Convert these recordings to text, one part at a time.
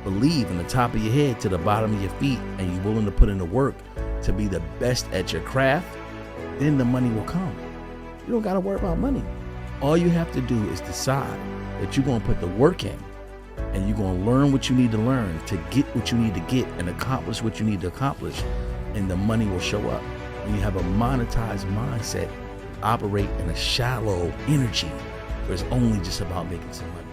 believe in the top of your head to the bottom of your feet, and you're willing to put in the work to be the best at your craft, then the money will come. You don't got to worry about money. All you have to do is decide that you're going to put the work in, and you're going to learn what you need to learn to get what you need to get and accomplish what you need to accomplish, and the money will show up. When you have a monetized mindset, operate in a shallow energy where it's only just about making some money.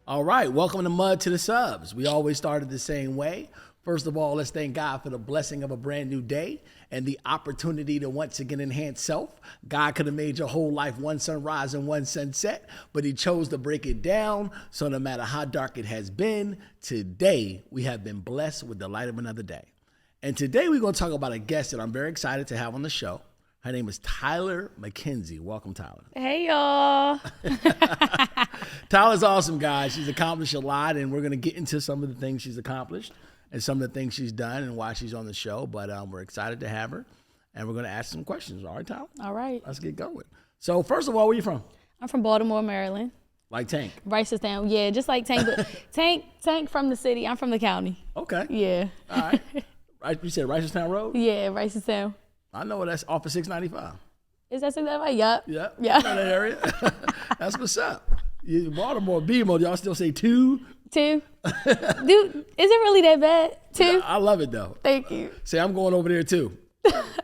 All right, welcome to Mud to the Subs. We always started the same way. First of all, let's thank God for the blessing of a brand new day and the opportunity to once again enhance self. God could have made your whole life one sunrise and one sunset, but he chose to break it down. So no matter how dark it has been, today we have been blessed with the light of another day. And today we're going to talk about a guest that I'm very excited to have on the show. Her name is Tylar Mckenzie. Welcome, Tylar. Hey, y'all. Tylar's awesome, guys. She's accomplished a lot, and we're going to get into some of the things she's accomplished and some of the things she's done and why she's on the show. But we're excited to have her, and we're going to ask some questions. All right, Tyler? All right. Let's get going. So first of all, where you from? I'm from Baltimore, Maryland. Like Tank? Ricestown. Yeah, just like Tank. But Tank from the city. I'm from the county. Okay. Yeah. All right. You said Ricestown Road? Yeah, Ricestown. I know that's off of 695. Is that 695? Yup. Yep. Yeah. I know that area. That's what's up. Baltimore, BMO, y'all still say 2? 2. Dude, is it really that bad? 2? Yeah, I love it, though. Thank you. Say, I'm going over there, too.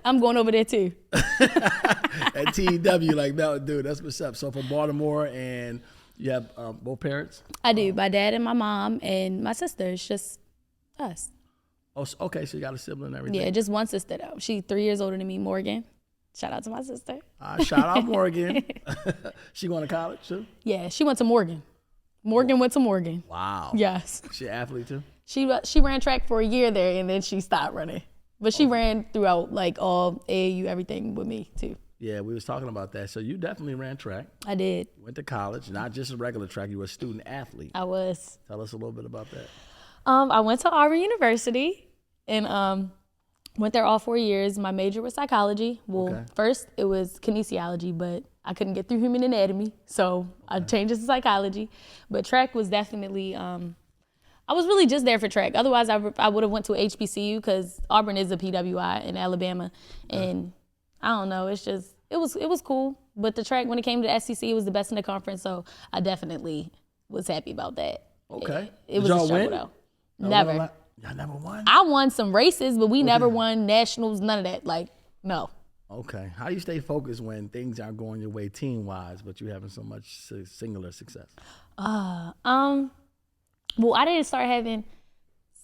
I'm going over there, too. At TW, like, no, dude, that's what's up. So from Baltimore, and you have both parents? I do. My dad and my mom and my sister. It's just us. Oh, okay, so you got a sibling and everything? Yeah, just one sister, though. She's 3 years older than me, Morgan. Shout out to my sister. Shout out Morgan. She going to college, too? Yeah, she went to Morgan. Morgan went to Morgan. Wow. Yes. She an athlete, too? She ran track for a year there, and then she stopped running. But she ran throughout, like, all AAU, everything with me, too. Yeah, we was talking about that. So you definitely ran track. I did. Went to college, not just a regular track. You were a student athlete. I was. Tell us a little bit about that. I went to Auburn University, and went there all 4 years. My major was psychology. Well, Okay. First it was kinesiology, but I couldn't get through human anatomy, so I changed it to psychology. But track was definitely, I was really just there for track. Otherwise, I would have went to a HBCU because Auburn is a PWI in Alabama, and I don't know. It's just it was cool. But the track, when it came to the SEC, it was the best in the conference, so I definitely was happy about that. Okay. It was Did a y'all struggle win? though. Never. Y'all never won? I won some races, but we never won nationals, none of that. Like, no. Okay. How do you stay focused when things aren't going your way team-wise, but you're having so much singular success? Well, I didn't start having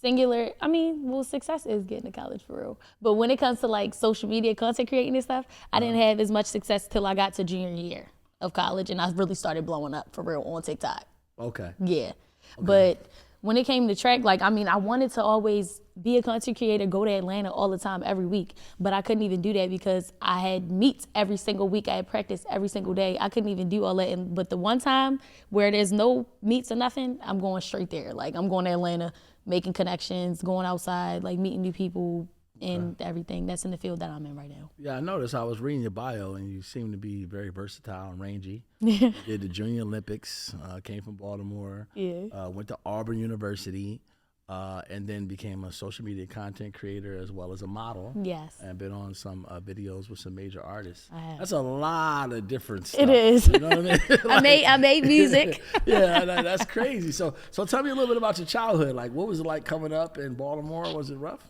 success is getting to college for real. But when it comes to like social media content creating and stuff, I didn't have as much success till I got to junior year of college, and I really started blowing up for real on TikTok. Okay. Yeah. Okay. But when it came to track, I wanted to always be a content creator, go to Atlanta all the time, every week. But I couldn't even do that because I had meets every single week. I had practice every single day. I couldn't even do all that. But the one time where there's no meets or nothing, I'm going straight there. Like, I'm going to Atlanta, making connections, going outside, like meeting new people and everything. That's in the field that I'm in right now. Yeah, I noticed. I was reading your bio, and you seem to be very versatile and rangy. You did the Junior Olympics, came from Baltimore, went to Auburn University, and then became a social media content creator as well as a model. Yes. And been on some videos with some major artists. I have. That's a lot of different stuff. It is. You know what I mean? I made music. Yeah, that's crazy. So tell me a little bit about your childhood. Like, what was it like coming up in Baltimore? Was it rough?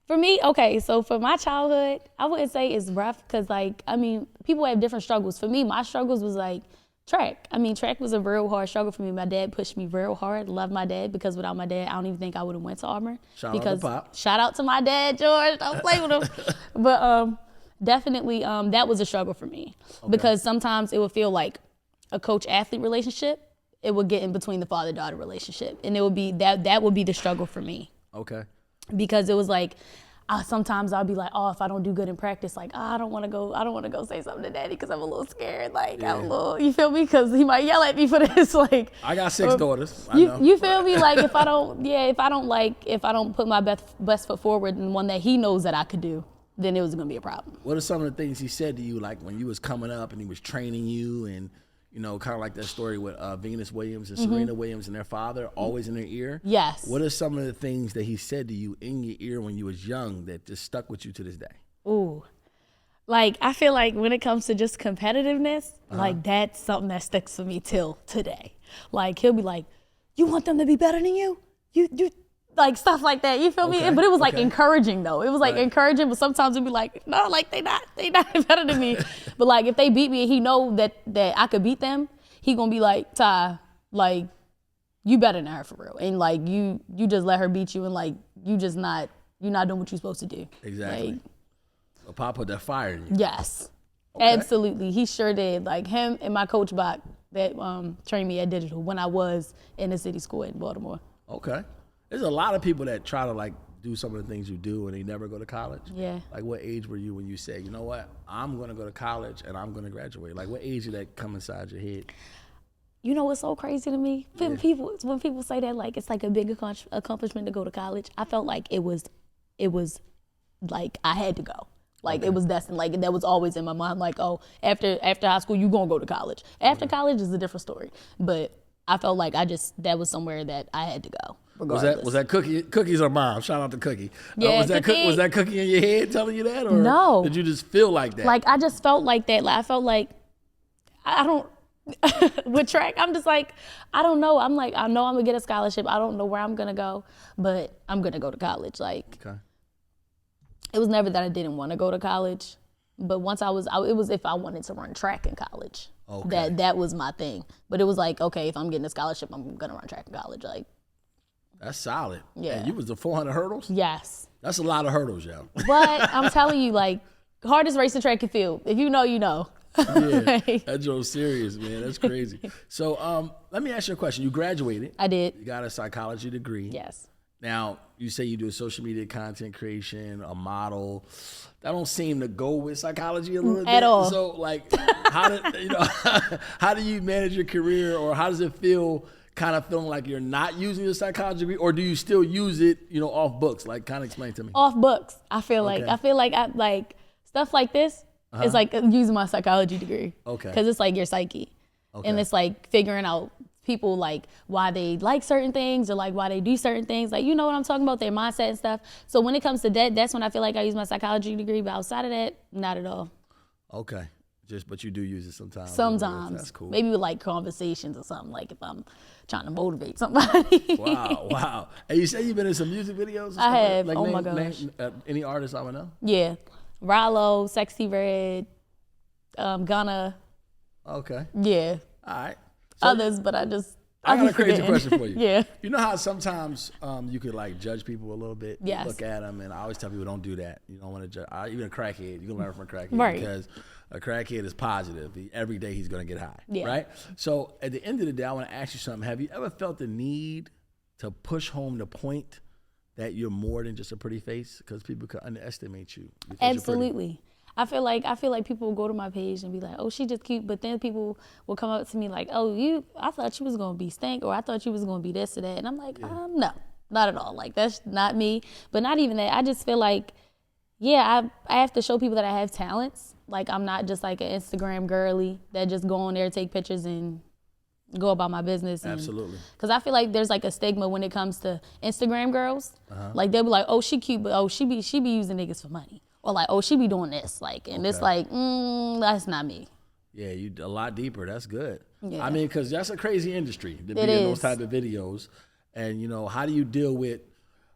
For me, okay, so for my childhood, I wouldn't say it's rough because, people have different struggles. For me, my struggles was track. Track was a real hard struggle for me. My dad pushed me real hard. Love my dad because without my dad, I don't even think I would have went to Auburn. Shout out to Pop. Shout out to my dad, George. Don't play with him. But definitely, that was a struggle for me because sometimes it would feel like a coach-athlete relationship. It would get in between the father-daughter relationship, and it would be that would be the struggle for me. Okay. Because it was like, sometimes I'll be like, if I don't do good in practice, I don't want to go say something to daddy because I'm a little scared. I'm a little, you feel me? Because he might yell at me for this. I got 6 daughters. You feel me? Like if I don't put my best foot forward and one that he knows that I could do, then it was gonna be a problem. What are some of the things he said to you, like when you was coming up and he was training you and you know, kind of like that story with Venus Williams and Serena Williams and their father, always in their ear. Yes. What are some of the things that he said to you in your ear when you was young that just stuck with you to this day? Ooh. Like, I feel like when it comes to just competitiveness, like, that's something that sticks with me till today. Like, he'll be like, you want them to be better than you? You like, stuff like that. You feel me? But it was, like, encouraging, though. It was, like, encouraging, but sometimes it'd be like, no, like, they not better than me. But, like, if they beat me and he know that I could beat them, he gonna be like, Ty, like, you better than her for real. And, like, you just let her beat you and, like, you're not doing what you're supposed to do. Exactly. Like, Well, Pop put that fire in you. yes, Okay. absolutely. He sure did. Like, him and my coach Bach that trained me at Digital when I was in the city school in Baltimore. Okay. There's a lot of people that try to like do some of the things you do and they never go to college. Yeah. Like, what age were you when you said, you know what, I'm going to go to college and I'm going to graduate? Like, what age did that come inside your head? You know what's so crazy to me? When people say that, like, it's like a big accomplishment to go to college, I felt like it was like I had to go. Like, it was destined. Like, that was always in my mind. Like, oh, after high school, you gonna go to college. After college is a different story. But I felt like that was somewhere that I had to go. Regardless. Was that Cookie's her mom? Shout out to Cookie. Yeah, was that Cookie in your head telling you that, or no? Did you just feel like that? Like, I just felt like that. Like, I felt like I don't. With track, I'm just like, I don't know. I'm like, I know I'm gonna get a scholarship. I don't know where I'm gonna go, but I'm gonna go to college. Like, okay. It was never that I didn't want to go to college, but once it was if I wanted to run track in college. Okay. That was my thing. But it was like, okay, if I'm getting a scholarship, I'm gonna run track in college. Like, that's solid. Yeah. And you was the 400 hurdles? Yes. That's a lot of hurdles, yo. But I'm telling you, like, hardest race in track and field. If you know, you know. Yeah, that Joe's serious, man. That's crazy. So let me ask you a question. You graduated. I did. You got a psychology degree. Yes. Now, you say you do social media content creation, a model. That don't seem to go with psychology a little bit. At all. So, like, how do you manage your career, or how does it feel kind of feeling like you're not using your psychology degree, or do you still use it, off books? Like, kind of explain to me. Off books, I feel like. I feel like stuff like this is like using my psychology degree. Okay. Because it's like your psyche. Okay. And it's like figuring out people, like, why they like certain things or like why they do certain things. Like, you know what I'm talking about, their mindset and stuff. So when it comes to that, that's when I feel like I use my psychology degree. But outside of that, not at all. Okay. But you do use it sometimes. Sometimes. That's cool. Maybe with like conversations or something, like if I'm trying to motivate somebody. Wow. And you say you've been in some music videos? I have. Like, my gosh. Any artists I would know? Yeah. Rallo, Sexy Red, Gunna. Okay. Yeah. All right. So, others, but I got a crazy question for you. Yeah. You know how sometimes you could like judge people a little bit? Yes. You look at them, and I always tell people don't do that. You don't want to judge. Even a crackhead, you can learn from a crackhead. Right. Because a crackhead is positive. Every day he's going to get high. Yeah. Right? So at the end of the day, I want to ask you something. Have you ever felt the need to push home the point that you're more than just a pretty face? Because people could underestimate you. Absolutely. I feel like people will go to my page and be like, oh, she just cute. But then people will come up to me like, oh, I thought you was going to be stank, or I thought you was going to be this or that. And I'm like, no, not at all. Like, that's not me. But not even that. I just feel like, I have to show people that I have talents. Like, I'm not just like an Instagram girly that just go on there, take pictures, and go about my business. Absolutely. Because I feel like there's like a stigma when it comes to Instagram girls. Like, they'll be like, oh, she cute, but oh, she be using niggas for money. Or like, oh, she be doing this. Like, and it's like, that's not me. Yeah, you a lot deeper. That's good. Yeah. I mean, because that's a crazy industry to be in those type of videos. And, how do you deal with,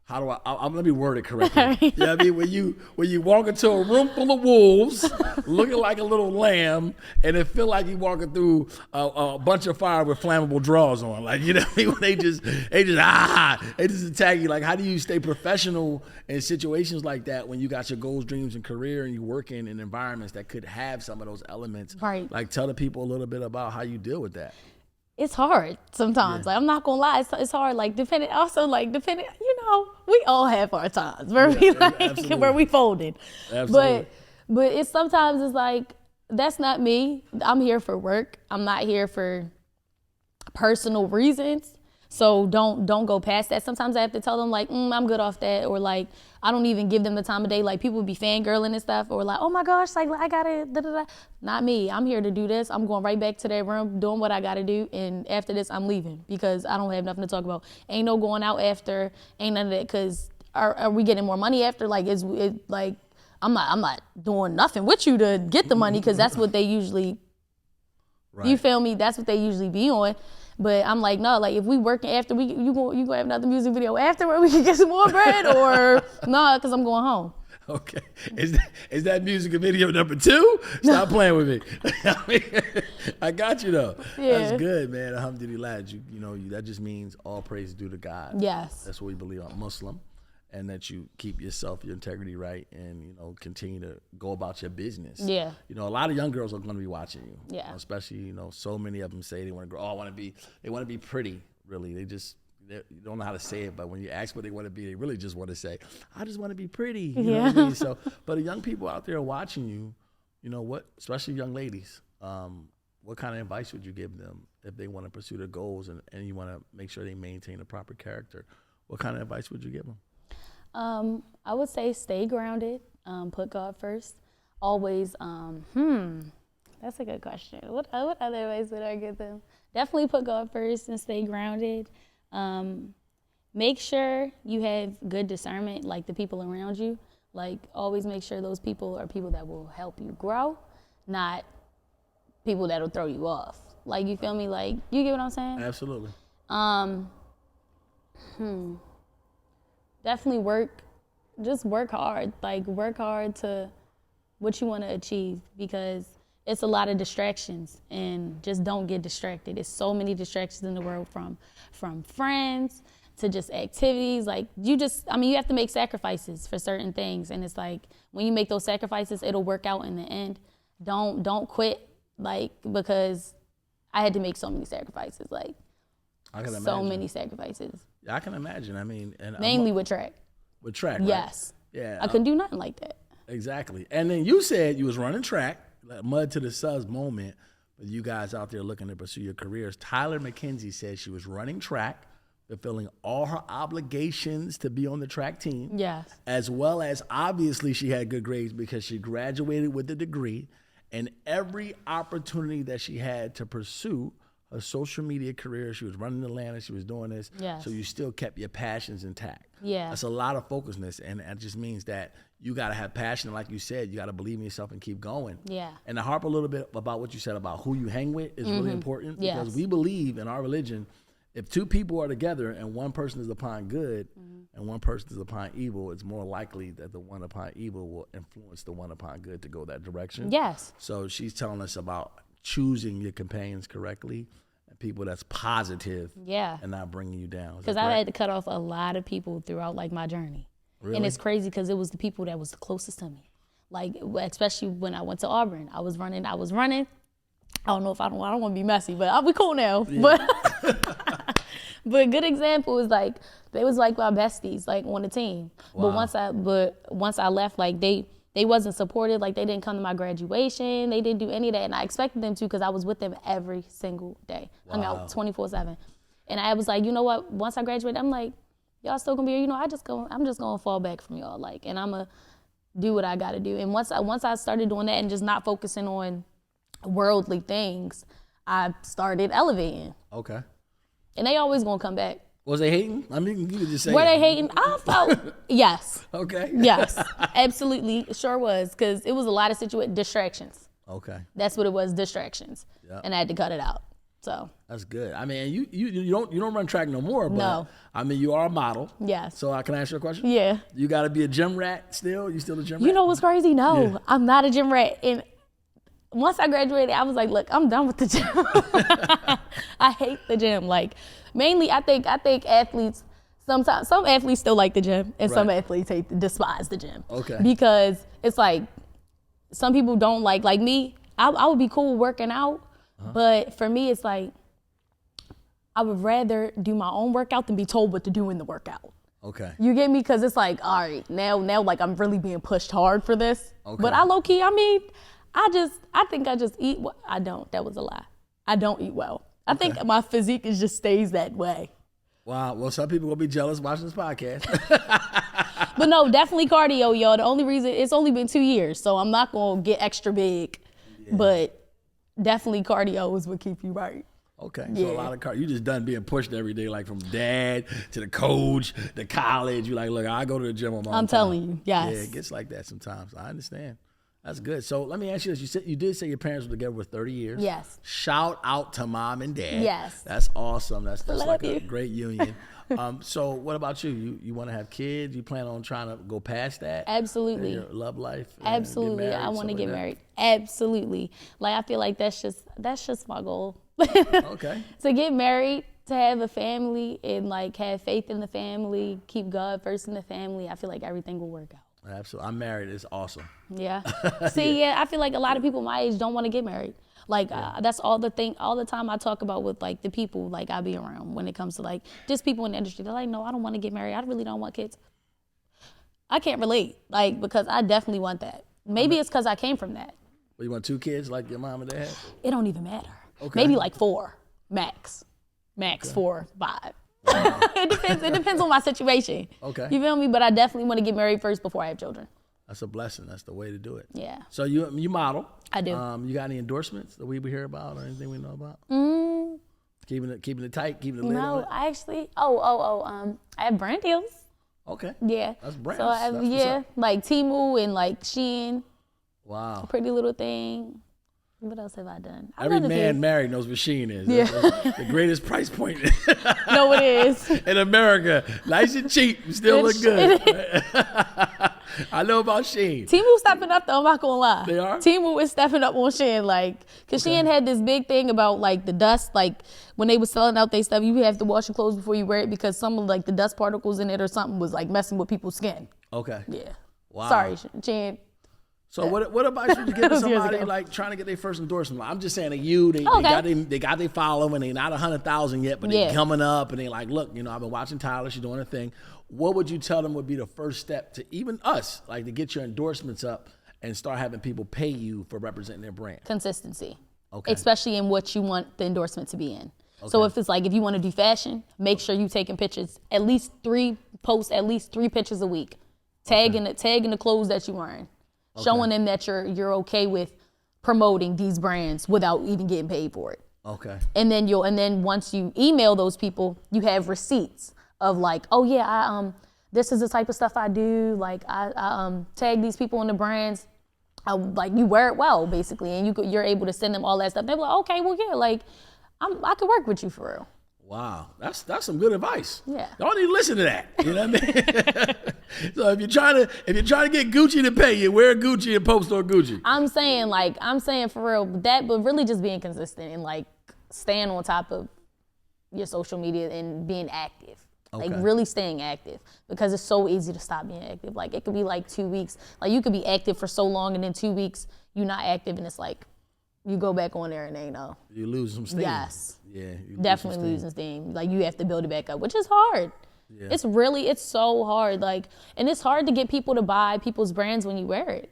let me word it correctly. You know what I mean? When you walk into a room full of wolves, looking like a little lamb, and it feel like you walking through a bunch of fire with flammable drawers on. Like, you know what I mean? When they just attack you. Like, how do you stay professional in situations like that when you got your goals, dreams, and career, and you work in environments that could have some of those elements? Right. Like, tell the people a little bit about how you deal with that. It's hard sometimes. Yeah. Like, I'm not gonna lie, it's hard. Like, depending, we all have our times where where we folded. Absolutely. But it's sometimes it's like, that's not me. I'm here for work. I'm not here for personal reasons. So don't go past that. Sometimes I have to tell them like, I'm good off that, or like I don't even give them the time of day. Like people be fangirling and stuff, or like, oh my gosh, like I gotta da da da. Not me. I'm here to do this. I'm going right back to that room, doing what I gotta do, and after this, I'm leaving because I don't have nothing to talk about. Ain't no going out after. Ain't none of that. Cause are we getting more money after? Like like I'm not doing nothing with you to get the money, because that's what they usually. Right. You feel me? That's what they usually be on. But I'm like, no, like if we working after, you gonna have another music video after where we can get some more bread, or no, because I'm going home. Okay. Is that music video number 2? Stop playing with me. I got you though. Yeah. That's good, man. Alhamdulillah. That just means all praise due to God. Yes. That's what we believe. I'm Muslim. And that you keep your integrity right, and continue to go about your business. Yeah. A lot of young girls are going to be watching you. Yeah. Especially so many of them say they want to grow. Oh, they want to be pretty. Really, they don't know how to say it. But when you ask what they want to be, they really just want to say, I just want to be pretty. You know what I mean? So, but the young people out there watching you, especially young ladies, what kind of advice would you give them if they want to pursue their goals and you want to make sure they maintain a proper character? What kind of advice would you give them? I would say stay grounded, put God first. Always, that's a good question. What other advice would I give them? Definitely put God first and stay grounded. Make sure you have good discernment, like the people around you. Like always make sure those people are people that will help you grow, not people that'll throw you off. Like, you feel me? Like, you get what I'm saying? Absolutely. Definitely work hard. Like, work hard to what you want to achieve, because it's a lot of distractions, and just don't get distracted. There's so many distractions in the world, from friends to just activities. Like, you have to make sacrifices for certain things, and it's like when you make those sacrifices, it'll work out in the end. Don't quit, like, because I had to make so many sacrifices. Like, I can imagine. So many sacrifices. I can imagine. I mean, and mainly with track. With track, right? Yes. Yeah. I couldn't do nothing like that. Exactly. And then you said you was running track, like Mud2TheSubs moment, but you guys out there looking to pursue your careers. Tylar Mckenzie said she was running track, fulfilling all her obligations to be on the track team. Yes. As well as, obviously, she had good grades because she graduated with a degree, and every opportunity that she had to pursue her social media career, she was running Atlanta, she was doing this. Yes. So you still kept your passions intact. Yeah. That's a lot of focusness, and it just means that you got to have passion. Like you said, you got to believe in yourself and keep going. Yeah. And to harp a little bit about what you said about who you hang with is really important, because we believe in our religion, if two people are together and one person is upon good and one person is upon evil, it's more likely that the one upon evil will influence the one upon good to go that direction. Yes. So she's telling us about choosing your companions correctly, and people that's positive, and not bringing you down. Because I had to cut off a lot of people throughout, like, my journey. Really? And it's crazy because it was the people that was the closest to me. Like, especially when I went to Auburn, I was running. I don't know if I don't want to be messy, but I'll be cool now. Yeah. But a good example is, like, they was like my besties, like, on the team. Wow. But once I left, like, they wasn't supported. Like, they didn't come to my graduation. They didn't do any of that. And I expected them to, because I was with them every single day. Wow. Hung out 24/7. And I was like, you know what? Once I graduated, I'm like, y'all still gonna be here. I'm just gonna fall back from y'all. Like, and I'm gonna do what I gotta do. And once I started doing that and just not focusing on worldly things, I started elevating. Okay. And they always gonna come back. Was they hating? I mean, you could just say. Were they hating? I felt, yes. Okay. Yes, absolutely, sure was, because it was a lot of distractions. Okay. That's what it was, distractions. Yep. And I had to cut it out. So. That's good. I mean, you don't run track no more, but no. I mean, you are a model. Yes. So can I ask you a question? Yeah. You got to be a gym rat still? You still a gym rat? You know what's crazy? No, yeah. I'm not a gym rat. And once I graduated, I was like, look, I'm done with the gym. I hate the gym. Like, mainly, I think athletes, sometimes, some athletes still like the gym, and some athletes despise the gym. Okay. Because it's like, some people don't like me, I would be cool working out, but for me, it's like, I would rather do my own workout than be told what to do in the workout. Okay. You get me? Because it's like, all right, now like, I'm really being pushed hard for this. Okay. But I low-key, I mean, I think I just eat I don't. That was a lie. I don't eat well. I think my physique just stays that way. Wow. Well, some people will be jealous watching this podcast. But no, definitely cardio, y'all. The only reason, it's only been 2 years, so I'm not going to get extra big. Yeah. But definitely cardio is what keep you right. Okay, so a lot of you just done being pushed every day, like from dad to the coach, to college. You're like, look, I go to the gym on my own I'm telling you, yes. Yeah, it gets like that sometimes. I understand. That's good. So let me ask you this. You did say your parents were together for 30 years. Yes. Shout out to mom and dad. Yes. That's awesome. That's like you. a great union. So what about you? You want to have kids? You plan on trying to go past that? Absolutely. Your love life? Absolutely. I want to get married. Absolutely. Like, I feel like that's just my goal. Okay. To get married, to have a family, and like have faith in the family, keep God first in the family. I feel like everything will work out. Absolutely. I'm married. It's awesome. Yeah. See, I feel like a lot of people my age don't want to get married. Like, that's all the time I talk about with like the people like I be around when it comes to like just people in the industry. They're like, no, I don't want to get married. I really don't want kids. I can't relate, like, because I definitely want that. Maybe it's because I came from that. Well, you want 2 kids like your mom and dad? It don't even matter. Okay. Maybe like 4, max, okay. 4, 5. Wow. It depends on my situation. Okay. You feel me? But I definitely want to get married first before I have children. That's a blessing. That's the way to do it. Yeah. So you model. I do. You got any endorsements that we hear about or anything we know about? Keeping it tight, keeping it lid on it? No, I actually. I have brand deals. Okay. Yeah. That's brands. So like Temu and like Shein. Wow. A Pretty Little Thing. What else have I done? Every man married knows what Shein is. Yeah. That's the greatest price point. No, it is. In America. Nice and cheap. Still look good. I know about Shein. Temu stepping up though, I'm not gonna lie. They are? Temu is stepping up on Shein, like, cause Shein had this big thing about like the dust, like when they was selling out their stuff, you have to wash your clothes before you wear it because some of like the dust particles in it or something was like messing with people's skin. Okay. Yeah. Wow. Sorry, Shein. So what advice would you give to somebody like trying to get their first endorsement? I'm just saying that they got their following, they not 100,000 yet, but they're coming up, and they like, look, I've been watching Tyler, she's doing her thing. What would you tell them would be the first step to even us, like to get your endorsements up and start having people pay you for representing their brand? Consistency. Okay. Especially in what you want the endorsement to be in. Okay. So if it's like, if you want to do fashion, make sure you're taking pictures, at least 3 pictures a week, tagging the clothes that you're wearing. Showing them that you're okay with promoting these brands without even getting paid for it. Okay. And then once you email those people, you have receipts of like, oh yeah, this is the type of stuff I do. Like I tag these people in the brands. Like you wear it well, basically, and you're able to send them all that stuff. They're like, okay, well yeah, like I could work with you for real. Wow, that's some good advice. Yeah. Y'all need to listen to that. You know what I mean? So if you're trying to get Gucci to pay you, wear Gucci and post on Gucci. I'm saying for real that, but really just being consistent and like staying on top of your social media and being active. Okay. Like really staying active, because it's so easy to stop being active. Like it could be like 2 weeks. Like you could be active for so long and then 2 weeks you're not active and it's like you go back on there and they know. You lose some steam. Yes. Yeah. Definitely losing steam. Like you have to build it back up, which is hard. Yeah. It's so hard. Like, and it's hard to get people to buy people's brands when you wear it.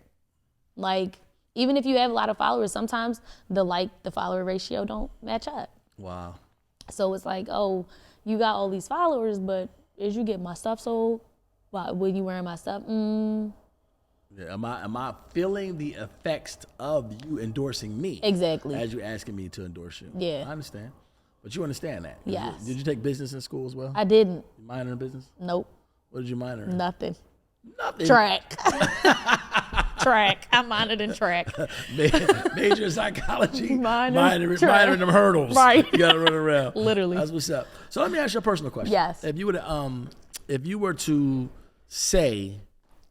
Like, even if you have a lot of followers, sometimes the follower ratio don't match up. Wow. So it's like, oh, you got all these followers, but as you get my stuff sold, when you wearing my stuff, Yeah, am I feeling the effects of you endorsing me? Exactly. As you asking me to endorse you. Yeah. I understand. But you understand that. Yes. Did you take business in school as well? I didn't. You minor in business? Nope. What did you minor in? Nothing. Nothing? Track. Track. I minored in track. Major in psychology. Minor in them hurdles. Right. You got to run around. Literally. That's what's up. So let me ask you a personal question. Yes. If you were to say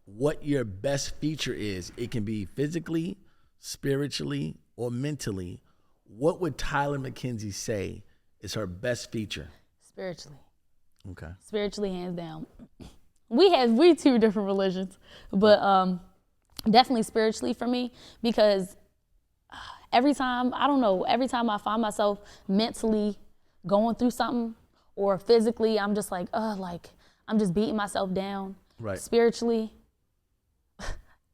what your best feature is, it can be physically, spiritually, or mentally, what would Tylar Mckenzie say is her best feature? Spiritually. Okay. Spiritually, hands down. We 2 different religions, but definitely spiritually for me, because every time I find myself mentally going through something, or physically, I'm just like, I'm just beating myself down. Right. Spiritually,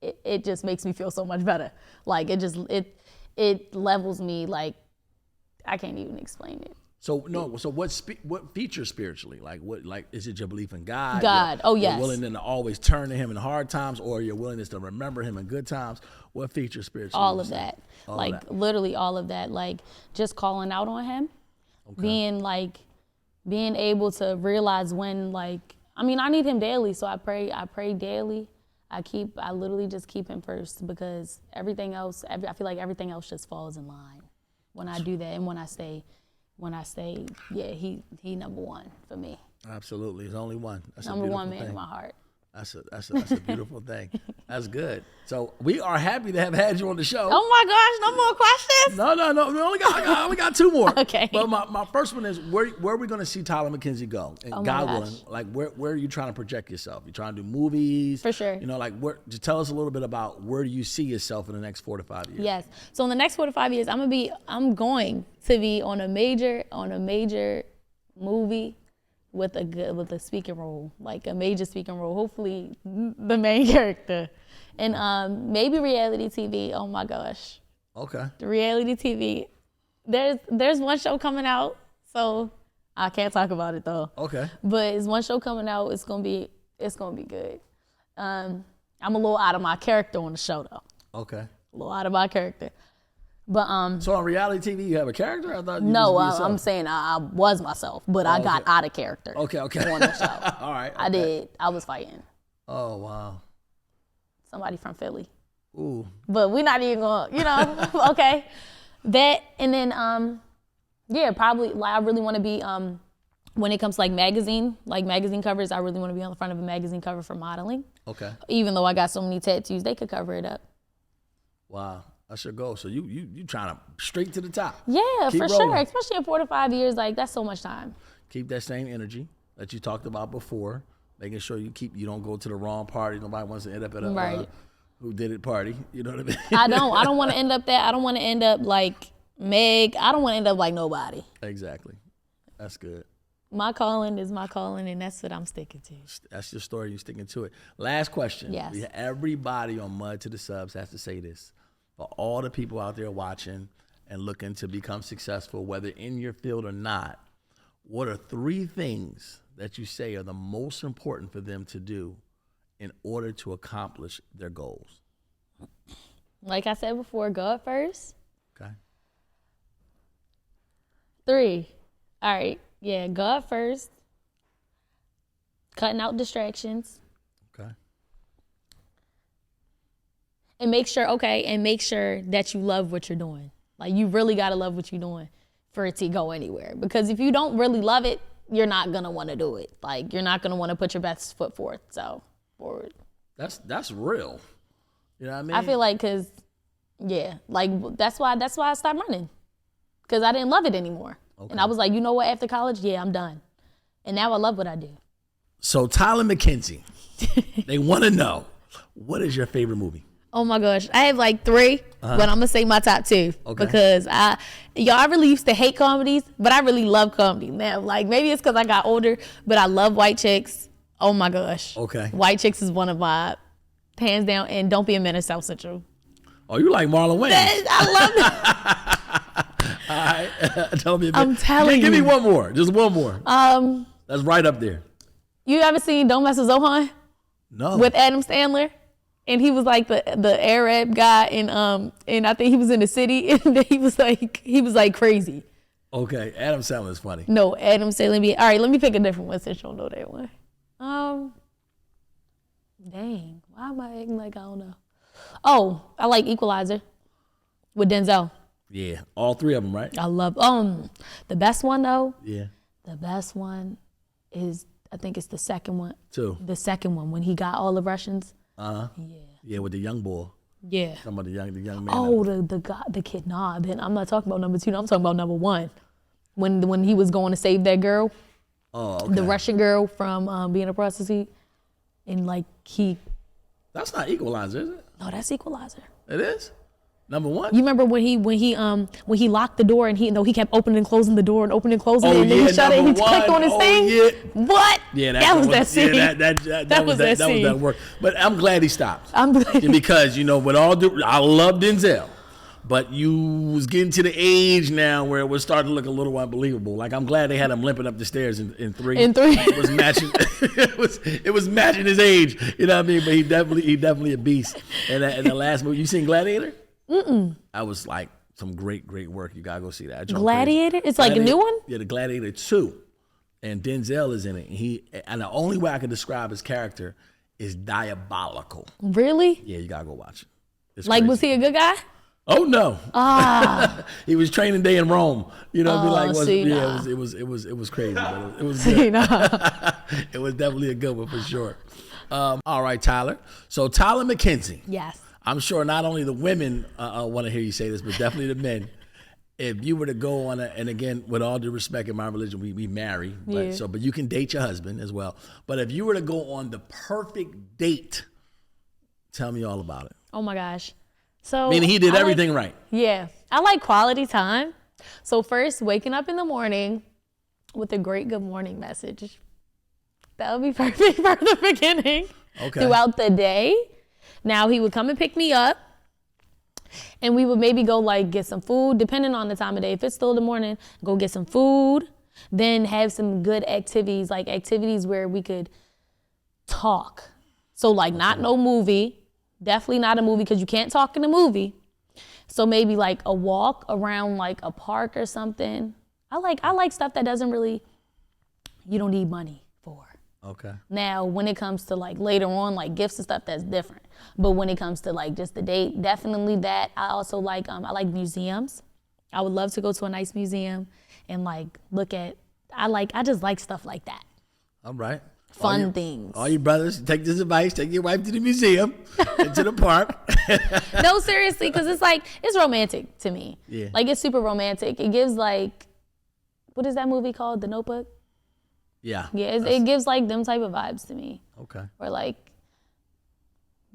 it just makes me feel so much better. Like it levels me, like I can't even explain it. So no. So what features spiritually? Like what? Like is it your belief in God? God. Yes. Your willingness to always turn to Him in hard times, or your willingness to remember Him in good times? What features spiritually? All of that. Literally all of that. Like just calling out on Him, being able to realize when I need Him daily. So I pray daily. I literally just keep Him first because everything else. I feel like everything else just falls in line when I do that and when I say, yeah, he number one for me. Absolutely, he's only one. That's number one man in my heart. That's a beautiful thing. That's good. So we are happy to have had you on the show. Oh my gosh, no more questions? No. We only got two more. Okay. But my first one is where are we going to see Tyler Mckenzie go? And God willing, gosh. Where are you trying to project yourself? You trying to do movies? For sure. Just tell us a little bit about where do you see yourself in the next 4 to 5 years? Yes. So in the next 4 to 5 years, I'm going to be on a major movie with a speaking role, like a major speaking role, hopefully the main character. And maybe reality TV. Oh my gosh. Okay. The reality TV. There's one show coming out, so I can't talk about it though. Okay. But it's one show coming out. It's gonna be good. I'm a little out of my character on the show though. Okay. A little out of my character. But so on reality TV, you have a character? I thought you no, just be I'm saying I was myself, but I got out of character. Okay. On the show. All right. I did. I was fighting Oh wow. somebody from Philly. Ooh. But we're not even gonna, okay. That and then probably I really want to be when it comes to magazine covers. I really want to be on the front of a magazine cover for modeling. Okay. Even though I got so many tattoos, they could cover it up. Wow. That's your goal. So you trying to straight to the top. Yeah, Keep for rolling. sure. Especially in 4 to 5 years, that's so much time. Keep that same energy that you talked about before. Making sure you don't go to the wrong party. Nobody wants to end up at a Right. who did it party. You know what I mean? I don't want to end up that. I don't want to end up like Meg. I don't want to end up like nobody. Exactly. That's good. My calling is my calling, and that's what I'm sticking to. That's your story. You're sticking to it. Last question. Yes. Everybody on Mud2TheSubs has to say this. For all the people out there watching and looking to become successful, whether in your field or not, what are 3 things that you say are the most important for them to do in order to accomplish their goals? Like I said before, God first. Okay. 3. All right. Yeah, God first. Cutting out distractions. Okay. And make sure that you love what you're doing. Like, you really got to love what you're doing for it to go anywhere. Because if you don't really love it, you're not going to want to do it. Like, you're not going to want to put your best foot forward. So, forward. That's real. You know what I mean? I feel like, that's why I stopped running. Because I didn't love it anymore. Okay. And I was like, you know what, after college, I'm done. And now I love what I do. So, Tyler Mckenzie, they want to know, what is your favorite movie? Oh my gosh, I have 3, but I'm gonna say my top 2 because I really used to hate comedies, but I really love comedy now. Maybe it's because I got older, but I love White Chicks. Oh my gosh. Okay. White Chicks is one of my hands down, and Don't Be a Menace, South Central. Oh, you like Marlon Wayans? I love it. All right, tell me. I'm telling you. Give me one more, just one more. That's right up there. You ever seen Don't Mess with Zohan? No. With Adam Sandler? And he was like the Arab guy, and I think he was in the city, and he was like crazy. Okay, Adam Sandler is funny. No, Adam Sandler. All right, let me pick a different one since you don't know that one. Dang, why am I acting like I don't know? Oh, I like Equalizer with Denzel. Yeah, all 3 of them, right? I love the best one though. Yeah. The best one is, I think it's the second one. 2. The second one when he got all the Russians. Yeah. Yeah, with the young boy. Yeah. Talking about the young man. Oh, the kid. Nah, I'm not talking about number 2. I'm talking about number 1. When he was going to save that girl. Oh, okay. The Russian girl from being a prostitute, and he. That's not Equalizer, is it? No, that's Equalizer. It is. Number 1. You remember when he locked the door and he kept opening and closing the door and opening and closing it, and then he shut it and he clicked on his thing? Yeah. What? Yeah, that was that scene. Yeah, that was that work. But I'm glad he stopped. I'm glad. Because, with all due, I love Denzel. but you was getting to the age now where it was starting to look a little unbelievable. Like, I'm glad they had him limping up the stairs in 3. In 3. It was matching. it was matching his age. You know what I mean? But he definitely a beast. And the last movie, you seen Gladiator? Mm-mm. I was like some great work. You gotta go see that. Gladiator? It's like a new one? Yeah, the Gladiator 2. And Denzel is in it. And the only way I can describe his character is diabolical. Really? Yeah, you gotta go watch it. It's like, crazy. was he a good guy? Oh no! Ah, he was training day in Rome. You know, it was crazy. But it was good. It was definitely a good one for sure. All right, Tyler. So Tyler Mckenzie. Yes. I'm sure not only the women want to hear you say this, but definitely the men. If you were to go on and again, with all due respect, in my religion, we marry, but you can date your husband as well. But if you were to go on the perfect date, tell me all about it. Oh my gosh. So meaning he did everything right. Yeah. I like quality time. So first, waking up in the morning with a great good morning message. That would be perfect for the beginning. Okay. Throughout the day. Now he would come and pick me up. And we would maybe go like get some food, depending on the time of day. If it's still in the morning, go get some food. Then have some good activities, like activities where we could talk. So like not no movie. Definitely not a movie because you can't talk in a movie. So maybe like a walk around like a park or something. I like stuff that doesn't really, you don't need money for. Okay. Now, when it comes to like later on, like gifts and stuff, that's different. But when it comes to like just the date, definitely that. I also like, I like museums. I would love to go to a nice museum and like look at, I just like stuff like that. All right. Fun things. All you brothers, take this advice. Take your wife to the museum and to the park. No, seriously, because it's romantic to me. Yeah. Like, it's super romantic. It gives like, what is that movie called? The Notebook? Yeah. Yeah, it gives like them type of vibes to me. Okay. Or like,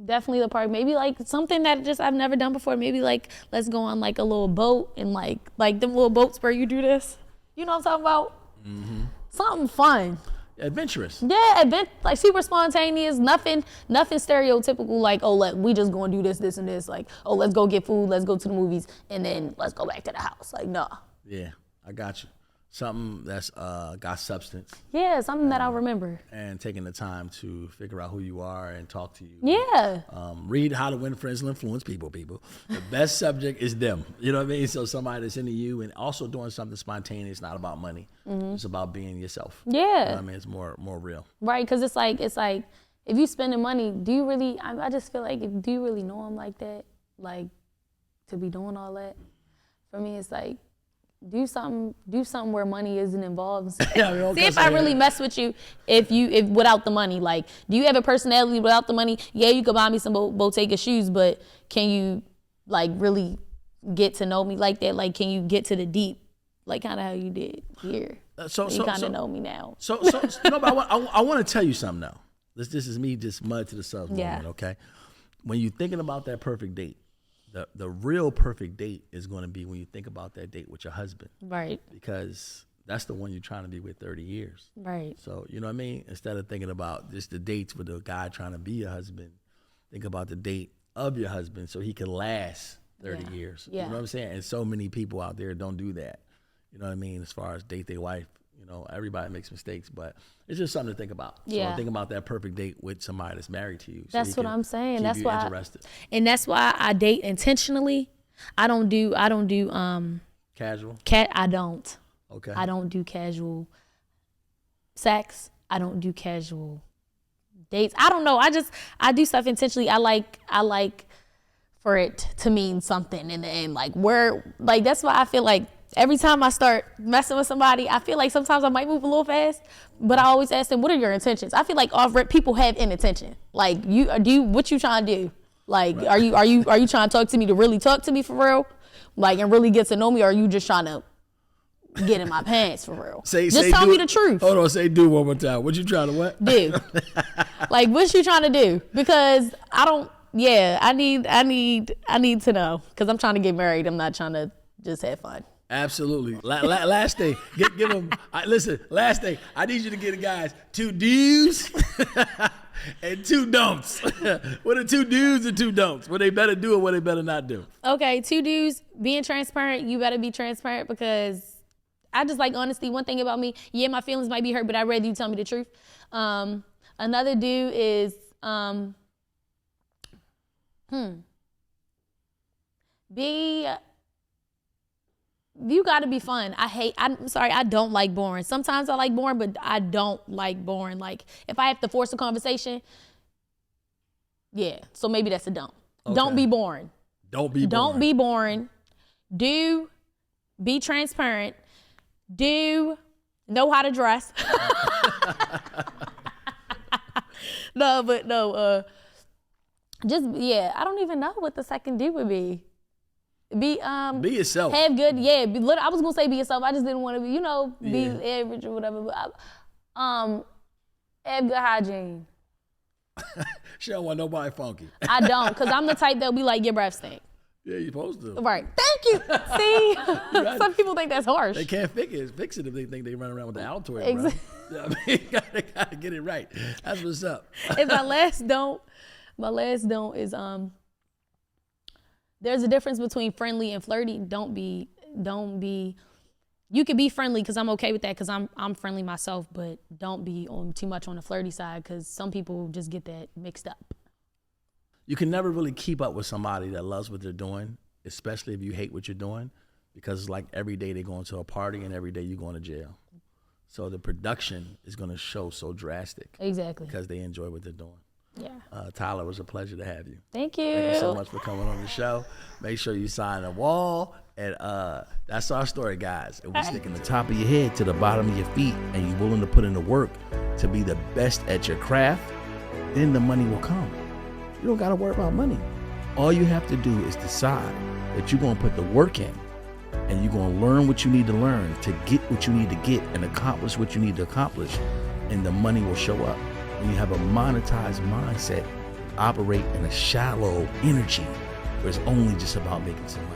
definitely the park. Maybe like something that just I've never done before. Maybe like, let's go on like a little boat and like them little boats where you do this. You know what I'm talking about? Mm-hmm. Something fun. Adventurous. Yeah, like super spontaneous, nothing stereotypical like, we just gonna do this and this. Like, let's go get food, let's go to the movies, and then let's go back to the house. Like, nah. Yeah, I got you. Something that's got substance. Yeah, something that I'll remember. And taking the time to figure out who you are and talk to you. Yeah. Read How to Win Friends and Influence People. The best subject is them. You know what I mean? So somebody that's into you and also doing something spontaneous, not about money. Mm-hmm. It's about being yourself. Yeah. You know what I mean? It's more real. Right, because it's like, if you spending money, do you really, I just feel like, do you really know them like that? Like, to be doing all that? For me, it's like, do something where money isn't involved. See if I really mess with you if without the money. Like, do you have a personality without the money? Yeah, you could buy me some Bottega shoes, but can you like really get to know me like that? Like, can you get to the deep, like kind of how you did here? You kind of know me now. No, but I want to tell you something now. This is me just mud to the subs moment, okay? When you're thinking about that perfect date, the real perfect date is going to be when you think about that date with your husband. Right. Because that's the one you're trying to be with 30 years. Right. So, you know what I mean? Instead of thinking about just the dates with the guy trying to be your husband, think about the date of your husband so he can last 30 years. Yeah. You know what I'm saying? And so many people out there don't do that. You know what I mean? As far as date their wife, you know, everybody makes mistakes, but it's just something to think about. Yeah. So think about that perfect date with somebody that's married to you. That's what I'm saying. That's why I date intentionally. I don't do casual. I don't. Okay. I don't do casual sex. I don't do casual dates. I don't know. I do stuff intentionally. I like for it to mean something in the end. Like that's why I feel like every time I start messing with somebody, I feel like sometimes I might move a little fast, but I always ask them, what are your intentions? I feel like people have an intention. Like, what you trying to do? Like, right. are you trying to talk to me to really talk to me for real? Like, and really get to know me, or are you just trying to get in my pants for real? Tell me the truth. Hold on, say do one more time. What you trying to what? Do. Like, what you trying to do? Because I need to know. Because I'm trying to get married. I'm not trying to just have fun. Absolutely. Last thing, give them. Listen, last thing, I need you to get the guys 2 do's and 2 don'ts. What are 2 do's and 2 don'ts? What they better do and what they better not do. Okay, 2 do's, being transparent. You better be transparent because I just like honesty. One thing about me, yeah, my feelings might be hurt, but I'd rather you tell me the truth. Another do is, you gotta be fun. I'm sorry, I don't like boring. Sometimes I like boring, but I don't like boring. Like, if I have to force a conversation, yeah, so maybe that's a don't. Okay. Don't be boring. Don't be boring. Don't be boring. Do be transparent. Do know how to dress. Just, yeah, I don't even know what the second do would be. Be yourself. Have good, yeah. I was gonna say be yourself. I just didn't want to be, be average or whatever. But have good hygiene. She don't want nobody funky. I don't, because I'm the type that'll be like, your breath stink. Yeah, you're supposed to. Right. Thank you. See, some people think that's harsh. They can't fix it if they think they run around with the Altoid, exactly. Bro. I mean, you gotta get it right. That's what's up. And my last don't is there's a difference between friendly and flirty. Don't be. You could be friendly because I'm okay with that because I'm friendly myself, but don't be too much on the flirty side because some people just get that mixed up. You can never really keep up with somebody that loves what they're doing, especially if you hate what you're doing, because it's like every day they're going to a party and every day you're going to jail. So the production is going to show so drastic. Exactly. Because they enjoy what they're doing. Yeah. Tyler, it was a pleasure to have you. Thank you. Thank you so much for coming on the show. Make sure you sign the wall. And that's our story, guys. If we stick in the top of your head to the bottom of your feet and you're willing to put in the work to be the best at your craft, then the money will come. You don't got to worry about money. All you have to do is decide that you're going to put the work in and you're going to learn what you need to learn to get what you need to get and accomplish what you need to accomplish, and the money will show up. When you have a monetized mindset, operate in a shallow energy where it's only just about making some money.